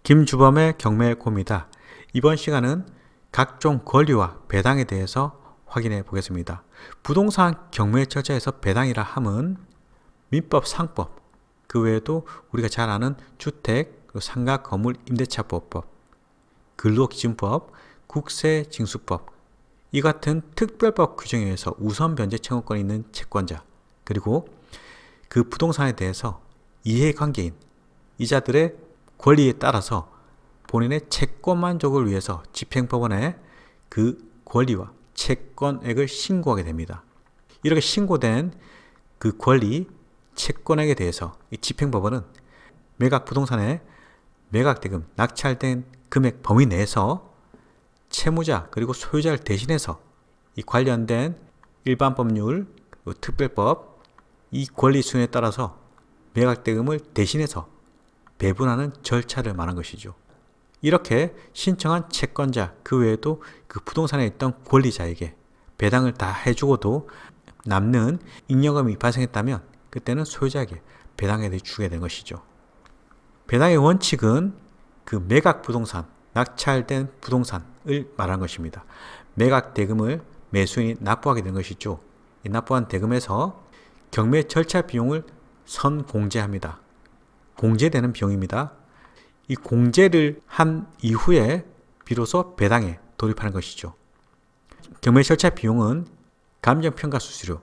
김주범의 경매고입니다. 이번 시간은 각종 권리와 배당에 대해서 확인해 보겠습니다. 부동산 경매 절차에서 배당이라 함은 민법, 상법, 그 외에도 우리가 잘 아는 주택, 상가 건물 임대차보호법, 근로기준법, 국세징수법, 이 같은 특별법 규정에 의해서 우선 변제 청구권이 있는 채권자, 그리고 그 부동산에 대해서 이해관계인 이자들의 권리에 따라서 본인의 채권 만족을 위해서 집행법원에 그 권리와 채권액을 신고하게 됩니다. 이렇게 신고된 그 권리, 채권액에 대해서 이 집행법원은 매각 부동산의 매각대금, 낙찰된 금액 범위 내에서 채무자 그리고 소유자를 대신해서 이 관련된 일반 법률, 특별법, 이 권리 수준에 따라서 매각대금을 대신해서 배분하는 절차를 말한 것이죠. 이렇게 신청한 채권자, 그 외에도 그 부동산에 있던 권리자에게 배당을 다 해주고도 남는 잉여금이 발생했다면 그때는 소유자에게 배당을 주게 된 것이죠. 배당의 원칙은 그 매각 부동산, 낙찰된 부동산을 말하는 것입니다. 매각 대금을 매수인이 납부하게 된 것이죠. 이 납부한 대금에서 경매 절차 비용을 선공제합니다. 공제되는 비용입니다. 이 공제를 한 이후에 비로소 배당에 돌입하는 것이죠. 경매 절차 비용은 감정평가 수수료,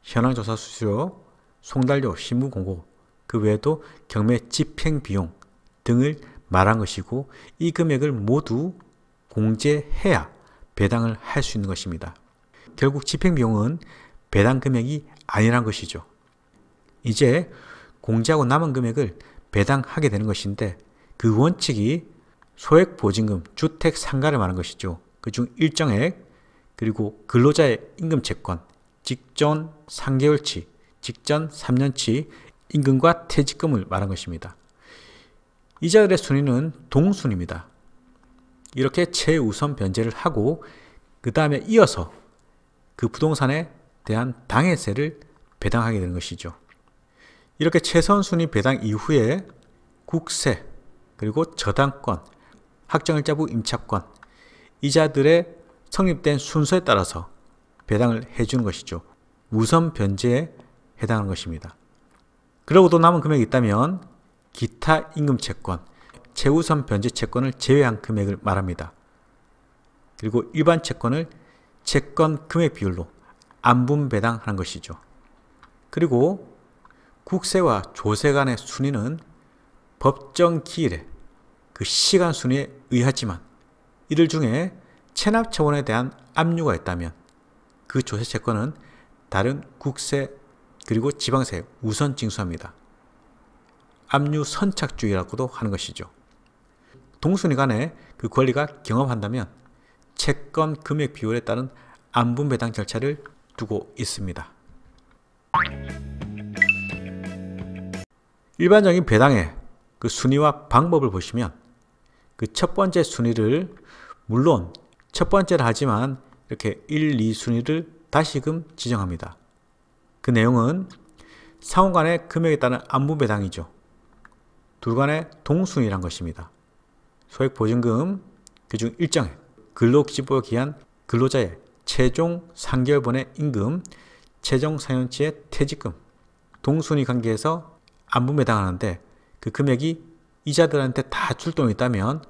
현황조사 수수료, 송달료, 신문공고, 그 외에도 경매 집행 비용 등을 말한 것이고, 이 금액을 모두 공제해야 배당을 할 수 있는 것입니다. 결국 집행 비용은 배당 금액이 아니란 것이죠. 이제 공제하고 남은 금액을 배당하게 되는 것인데, 그 원칙이 소액보증금, 주택 상가를 말하는 것이죠. 그중 일정액, 그리고 근로자의 임금채권, 직전 3개월치, 직전 3년치 임금과 퇴직금을 말한 것입니다. 이자들의 순위는 동순입니다. 이렇게 최우선 변제를 하고 그 다음에 이어서 그 부동산에 대한 당해세를 배당하게 되는 것이죠. 이렇게 최선순위 배당 이후에 국세, 그리고 저당권, 확정일자부 임차권, 이자들의 성립된 순서에 따라서 배당을 해주는 것이죠. 우선 변제에 해당하는 것입니다. 그러고도 남은 금액이 있다면 기타 임금채권, 최우선 변제 채권을 제외한 금액을 말합니다. 그리고 일반 채권을 채권 금액 비율로 안분 배당하는 것이죠. 그리고 국세와 조세 간의 순위는 법정 기일에 그 시간 순위에 의하지만 이들 중에 체납 처분에 대한 압류가 있다면 그 조세 채권은 다른 국세 그리고 지방세에 우선 징수합니다. 압류 선착주의라고도 하는 것이죠. 동순위 간에 그 권리가 경합한다면 채권 금액 비율에 따른 안분 배당 절차를 두고 있습니다. 일반적인 배당의 그 순위와 방법을 보시면 그 첫 번째 순위를 물론 첫 번째를 하지만 이렇게 1, 2순위를 다시금 지정합니다. 그 내용은 상호 간의 금액에 따른 안분 배당이죠. 둘 간의 동순위란 것입니다. 소액보증금, 그중 일정액, 근로기준법에 기한 근로자의 최종 3개월분의 임금, 최종 4년치의 퇴직금, 동순위 관계에서 안분 배당하는데 그 금액이 이자들한테 다 출동이 있다면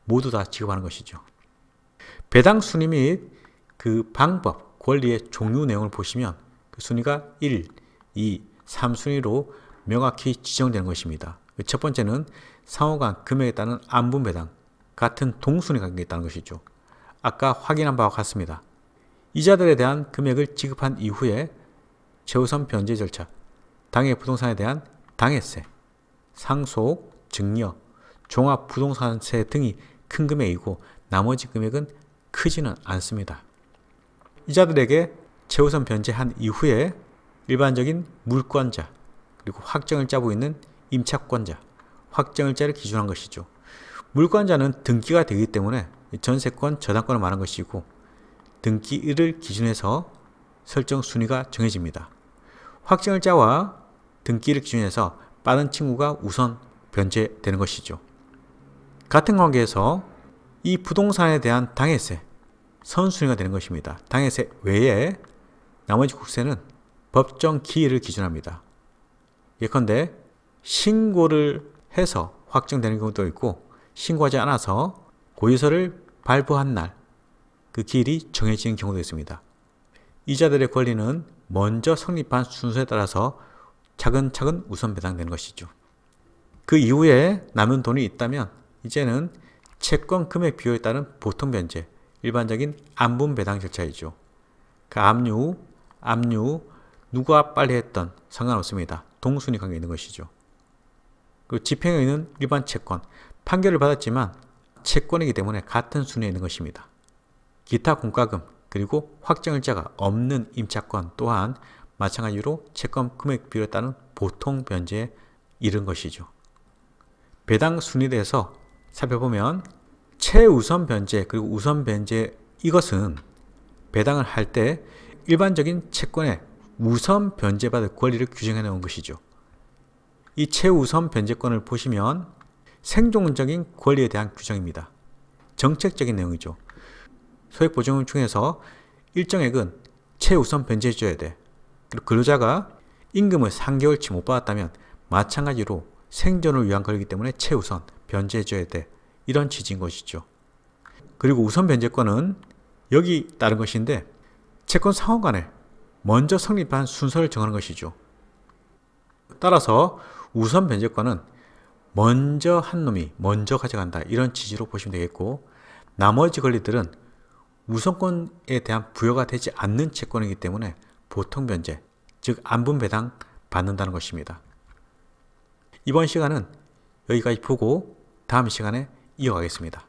모두 다 지급하는 것이죠. 배당 순위 및 그 방법, 권리의 종류 내용을 보시면 그 순위가 1, 2, 3순위로 명확히 지정되는 것입니다. 첫 번째는 상호 간 금액에 따른 안분 배당, 같은 동순위 관계에 있다는 것이죠. 아까 확인한 바와 같습니다. 이자들에 대한 금액을 지급한 이후에 최우선 변제 절차, 당해 부동산에 대한 당해세, 상속, 증여, 종합부동산세 등이 큰 금액이고 나머지 금액은 크지는 않습니다. 이자들에게 최우선 변제한 이후에 일반적인 물권자, 그리고 확정일자부 있는 임차권자, 확정일자를 기준한 것이죠. 물권자는 등기가 되기 때문에 전세권, 저당권을 말한 것이고 등기일을 기준해서 설정 순위가 정해집니다. 확정일자와 등기일을 기준해서 빠른 친구가 우선 변제되는 것이죠. 같은 관계에서 이 부동산에 대한 당해세, 선순위가 되는 것입니다. 당해세 외에 나머지 국세는 법정 기일을 기준합니다. 예컨대 신고를 해서 확정되는 경우도 있고 신고하지 않아서 고의서를 발부한 날 그 기일이 정해지는 경우도 있습니다. 이자들의 권리는 먼저 성립한 순서에 따라서 차근차근 우선 배당되는 것이죠. 그 이후에 남은 돈이 있다면 이제는 채권 금액 비율에 따른 보통 변제, 일반적인 안분 배당 절차이죠. 그 압류, 누가 빨리 했던 상관없습니다. 동순위 관계가 있는 것이죠. 그 집행에 있는 일반 채권, 판결을 받았지만 채권이기 때문에 같은 순위에 있는 것입니다. 기타 공과금 그리고 확정일자가 없는 임차권 또한 마찬가지로 채권 금액 비율에 따른 보통 변제에 이른 것이죠. 배당 순위에 대해서 살펴보면 최우선 변제 그리고 우선 변제 이것은 배당을 할 때 일반적인 채권의 우선 변제받을 권리를 규정해 놓은 것이죠. 이 최우선 변제권을 보시면 생존적인 권리에 대한 규정입니다. 정책적인 내용이죠. 소액보증금 중에서 일정액은 최우선 변제해 줘야 돼. 그리고 근로자가 임금을 3개월치 못 받았다면 마찬가지로 생존을 위한 권리이기 때문에 최우선 변제해 줘야 돼. 이런 취지인 것이죠. 그리고 우선 변제권은 여기 따른 것인데 채권 상호간에 먼저 성립한 순서를 정하는 것이죠. 따라서 우선 변제권은 먼저 한 놈이 먼저 가져간다. 이런 취지로 보시면 되겠고 나머지 권리들은 우선권에 대한 부여가 되지 않는 채권이기 때문에 보통 변제, 즉 안분 배당 받는다는 것입니다. 이번 시간은 여기까지 보고 다음 시간에 이어가겠습니다.